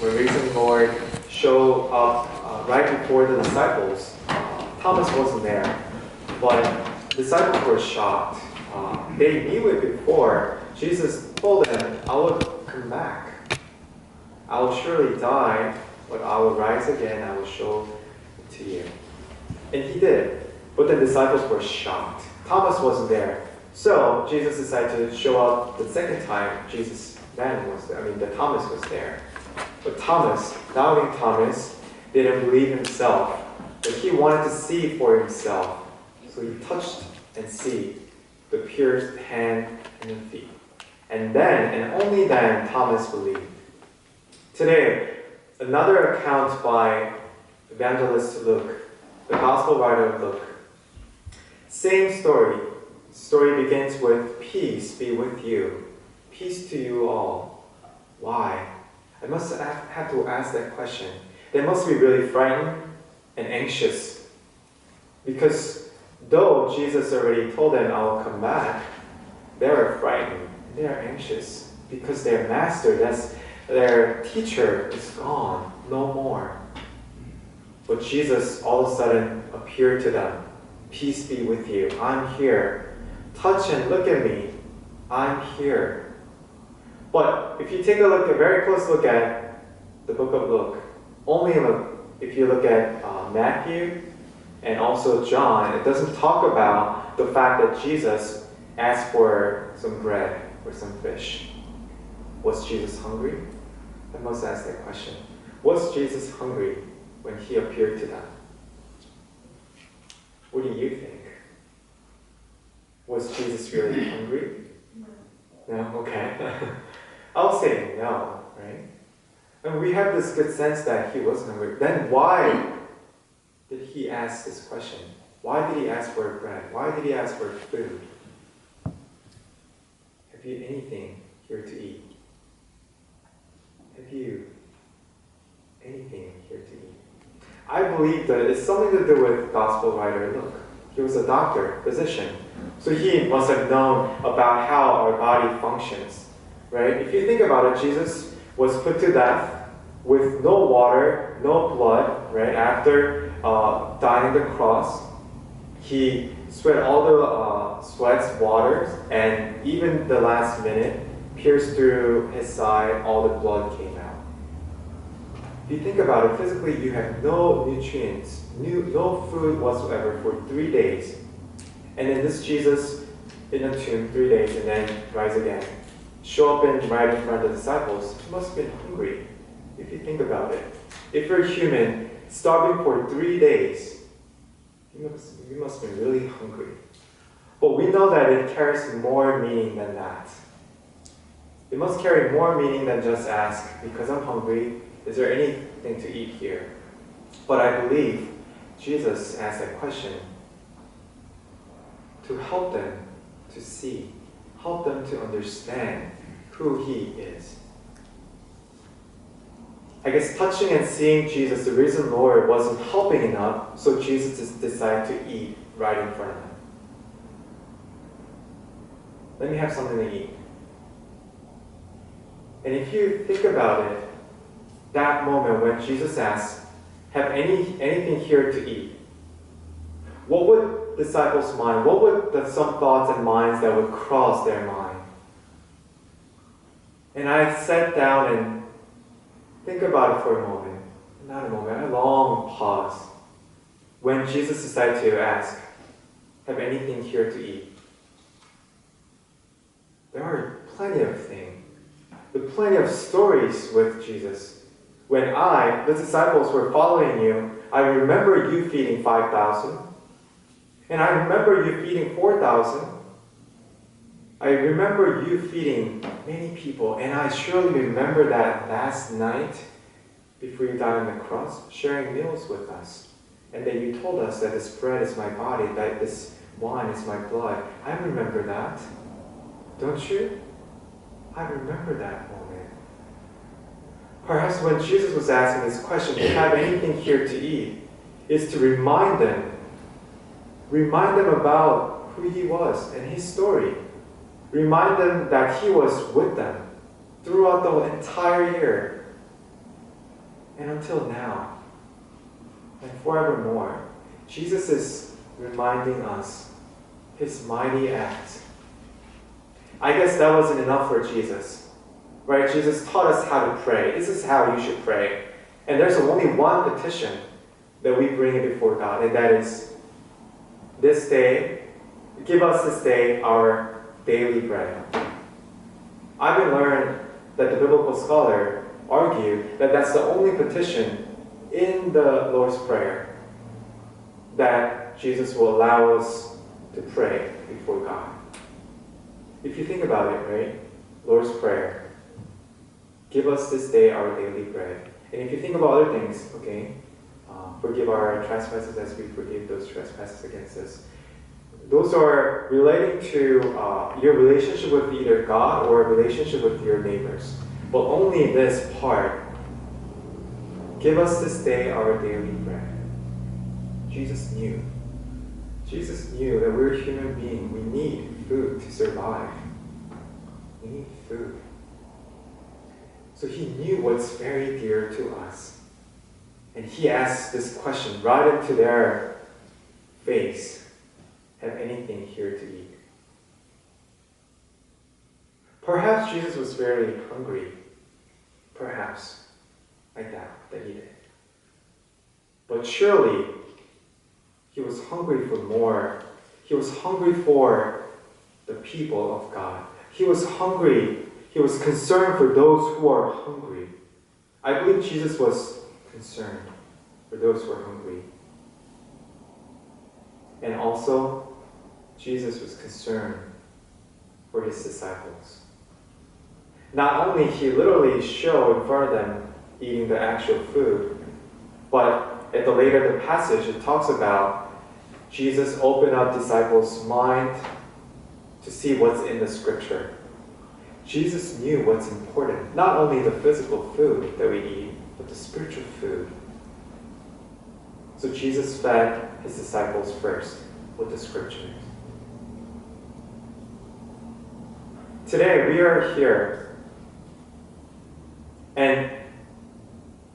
when risen Lord showed up right before the disciples, Thomas wasn't there, but disciples were shocked. They knew it before. Jesus told them, I will come back. I will surely die, but I will rise again. I will show it to you. And he did. But the disciples were shocked. Thomas wasn't there. So Jesus decided to show up the second time. Thomas was there. But Thomas, doubting Thomas, didn't believe himself. But he wanted to see for himself. So he touched and see the pierced hand and the feet. And then, and only then, Thomas believed. Today, another account by evangelist Luke, the gospel writer of Luke. Same story. The story begins with, peace be with you. Peace to you all. Why? I must have to ask that question. They must be really frightened and anxious. Because though Jesus already told them, I will come back, they are frightened. They are anxious. Because their master, their teacher, is gone. No more. But Jesus all of a sudden appeared to them. Peace be with you. I'm here. Touch and look at me. I'm here. But if you take a very close look at the book of Luke, if you look at Matthew and also John, it doesn't talk about the fact that Jesus asked for some bread or some fish. Was Jesus hungry? I must ask that question. Was Jesus hungry when he appeared to them? What do you think? Was Jesus really hungry? No? Okay. I'll say no, right? And we have this good sense that he was hungry. Then why did he ask this question? Why did he ask for bread? Why did he ask for food? Have you anything here to eat? Have you anything here to eat? I believe that it's something to do with gospel writer Luke. He was a doctor, physician. So he must have known about how our body functions, right? If you think about it, Jesus was put to death with no water, no blood, right? After dying on the cross, he sweat all the sweats, waters, and even the last minute, pierced through his side, all the blood came out. If you think about it, physically you have no nutrients, no food whatsoever for 3 days. And then this Jesus in a tomb 3 days and then rise again. Show up right in front of the disciples. He must have been hungry, if you think about it. If you're human, starving for 3 days, you must have been really hungry. But we know that it carries more meaning than that. It must carry more meaning than just ask, because I'm hungry, is there anything to eat here? But I believe Jesus asked that question to help them to see, help them to understand who he is. I guess touching and seeing Jesus, the risen Lord, wasn't helping enough, so Jesus just decided to eat right in front of them. Let me have something to eat. And if you think about it, that moment when Jesus asked, have anything here to eat? What would disciples' mind, what would some thoughts and minds that would cross their mind? And I sat down and think about it for a moment. Not a moment, a long pause. When Jesus decided to ask, have anything here to eat? There are plenty of things. There are plenty of stories with Jesus. When the disciples, were following you, I remember you feeding 5,000. And I remember you feeding 4,000. I remember you feeding many people. And I surely remember that last night, before you died on the cross, sharing meals with us. And then you told us that this bread is my body, that this wine is my blood. I remember that. Don't you? I remember that moment. Perhaps when Jesus was asking this question, do you have anything here to eat, is to remind them about who he was and his story. Remind them that he was with them throughout the entire year. and until now, and forevermore. Jesus is reminding us his mighty act. I guess that wasn't enough for Jesus, right? Jesus taught us how to pray. This is how you should pray. And there's only one petition that we bring before God, and that is, this day, give us this day our daily bread. I've been learned that the biblical scholar argue that that's the only petition in the Lord's Prayer that Jesus will allow us to pray before God. If you think about it, right? Lord's Prayer. Give us this day our daily bread. And if you think about other things, okay, forgive our trespasses as we forgive those trespasses against us. Those are relating to your relationship with either God or a relationship with your neighbors. But only this part. Give us this day our daily bread. Jesus knew. Jesus knew that we're human beings. We need food to survive. We need food. So he knew what's very dear to us. And he asked this question right into their face. Have anything here to eat? Perhaps Jesus was very hungry. Perhaps. I doubt that he did. But surely, he was hungry for more. He was hungry for the people of God. He was hungry. He was concerned for those who are hungry. I believe Jesus was concerned for those who are hungry. And also, Jesus was concerned for his disciples. Not only he literally showed in front of them eating the actual food, but at the later the passage it talks about Jesus opened up disciples' mind to see what's in the scripture. Jesus knew what's important, not only the physical food that we eat, but the spiritual food. So Jesus fed his disciples first with the scriptures. Today we are here, and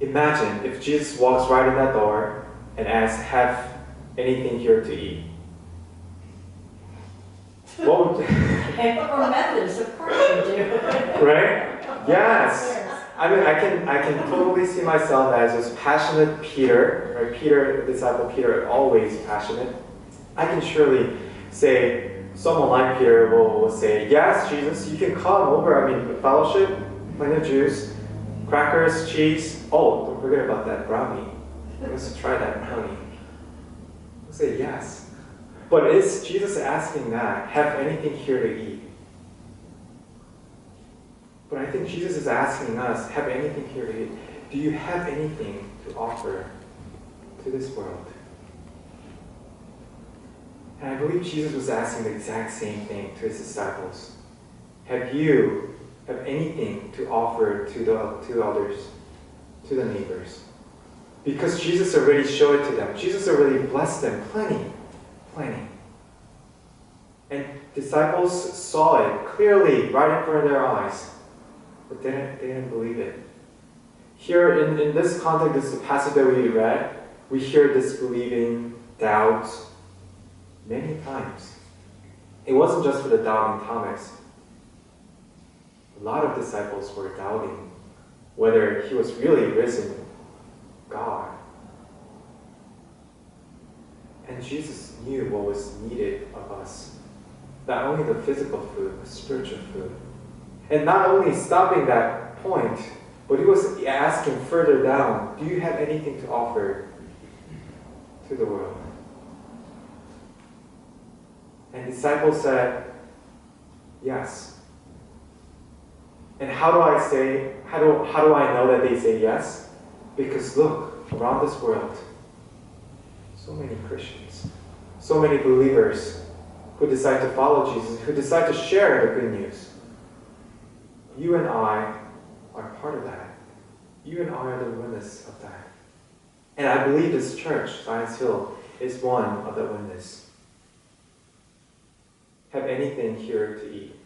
imagine if Jesus walks right in that door and asks, have anything here to eat. What would And for Methodists, of course you do. right? Yes. I mean, I can totally see myself as this passionate Peter, right? Peter, the disciple Peter, always passionate. I can surely say, someone like Peter will say, yes, Jesus, you can come over. I mean, fellowship, plenty of juice, crackers, cheese. Oh, don't forget about that brownie. Let's try that brownie. I'll say yes. But is Jesus asking that, have anything here to eat? But I think Jesus is asking us, have anything here to eat? Do you have anything to offer to this world? And I believe Jesus was asking the exact same thing to his disciples. Have anything to offer to others, to the neighbors? Because Jesus already showed it to them. Jesus already blessed them plenty. And disciples saw it clearly right in front of their eyes, but they didn't believe it. Here in this context, this passage that we read, we hear disbelieving, doubts many times. It wasn't just for the doubting Thomas. A lot of disciples were doubting whether he was really risen God. And Jesus knew what was needed of us. Not only the physical food, but spiritual food. And not only stopping that point, but he was asking further down, do you have anything to offer to the world? And disciples said, yes. And how do I know that they say yes? Because look, around this world, so many Christians, so many believers who decide to follow Jesus, who decide to share the good news. You and I are part of that. You and I are the witness of that. And I believe this church, Science Hill, is one of the witnesses. Have anything here to eat?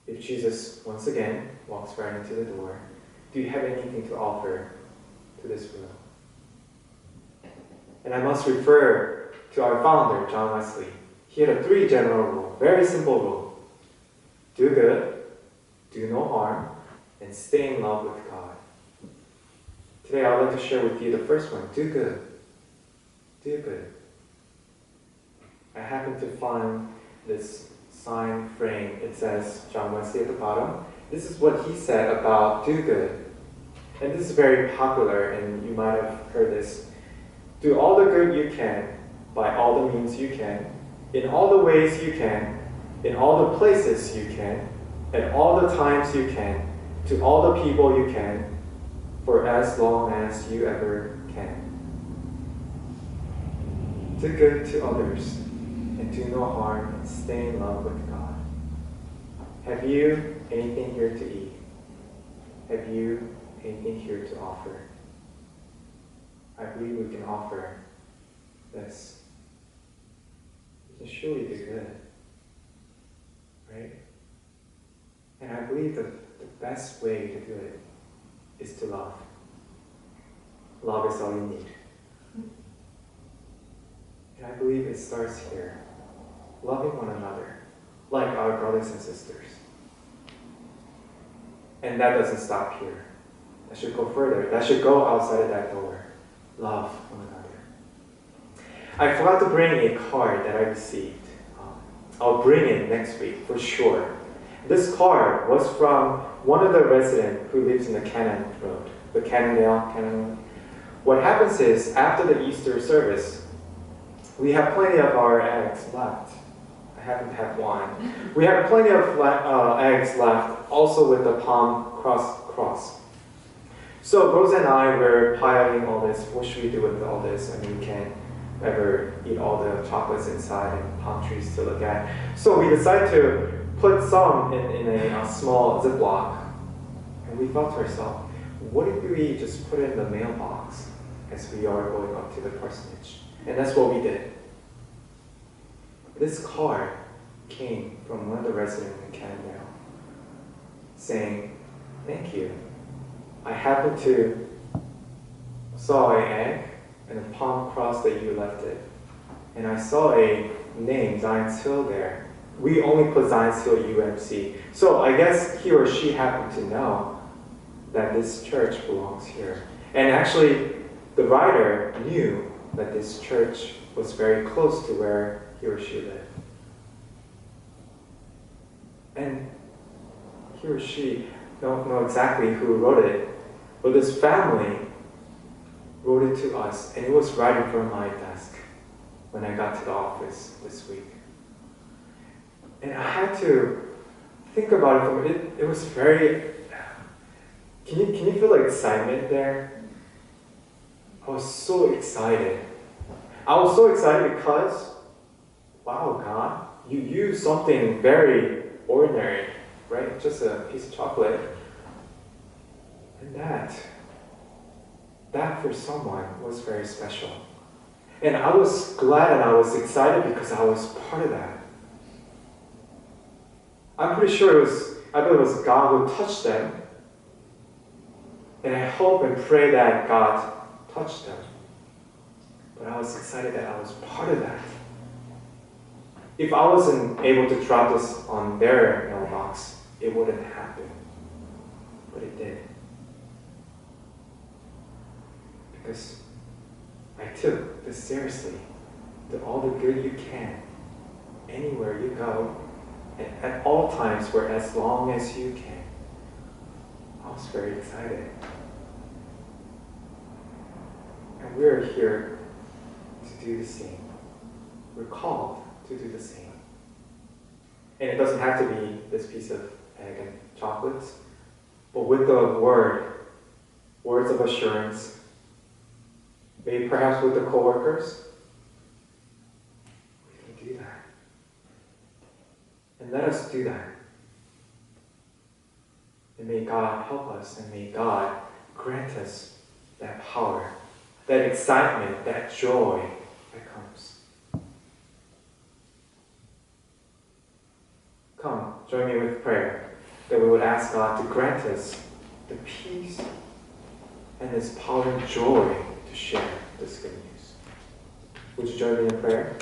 If Jesus, once again, walks right into the door, do you have anything to offer to this room. And I must refer to our founder, John Wesley. He had a 3 general rule, very simple rule. Do good, do no harm, and stay in love with God. Today I would like to share with you the first one, do good. Do good. I happened to find this sign frame. It says John Wesley at the bottom. This is what he said about do good. And this is very popular, and you might have heard this. Do all the good you can, by all the means you can, in all the ways you can, in all the places you can, at all the times you can, to all the people you can, for as long as you ever can. Do good to others, and do no harm, and stay in love with God. Have you anything here to eat? Have you anything here to offer? I believe we can offer this. We can surely do good. Right? And I believe that the best way to do it is to love. Love is all you need. And I believe it starts here. Loving one another, like our brothers and sisters. And that doesn't stop here. That should go further. That should go outside of that door. Love one another. I forgot to bring a card that I received. I'll bring it next week for sure. This card was from one of the residents who lives in the Cannon Road, the Cannon. What happens is, after the Easter service, we have plenty of our eggs left. I happen to have one. We have plenty of eggs left, also with the palm cross. So Rose and I were piling all this. What should we do with all this? I mean, we can't ever eat all the chocolates inside and palm trees to look at. So we decided to put some in a small Ziploc. And we thought to ourselves, what if we just put it in the mailbox as we are going up to the parsonage? And that's what we did. This card came from one of the residents in Cannondale saying, thank you. I happened to saw an egg and a palm cross that you left it. And I saw a name, Zion's Hill, there. We only put Zion's Hill UMC. So I guess he or she happened to know that this church belongs here. And actually, the writer knew that this church was very close to where he or she lived. And he or she, don't know exactly who wrote it, but this family wrote it to us, and it was right in front of my desk when I got to the office this week. And I had to think about it. It was very. Can you feel the excitement there? I was so excited. I was so excited because, wow, God, you used something very ordinary, right? Just a piece of chocolate. And that for someone was very special. And I was glad and I was excited because I was part of that. I'm pretty sure I believe it was God who touched them. And I hope and pray that God touched them. But I was excited that I was part of that. If I wasn't able to drop this on their mailbox, it wouldn't happen. But it did. Because I took this seriously. Do all the good you can, anywhere you go, and at all times for as long as you can. I was very excited. And we're here to do the same. We're called to do the same. And it doesn't have to be this piece of egg and chocolates, but with the words of assurance, maybe perhaps with the coworkers, we can do that. And let us do that. And may God help us, and may God grant us that power, that excitement, that joy that comes. Come, join me with prayer, that we would ask God to grant us the peace and this power and joy to share this good news. Would you join me in prayer?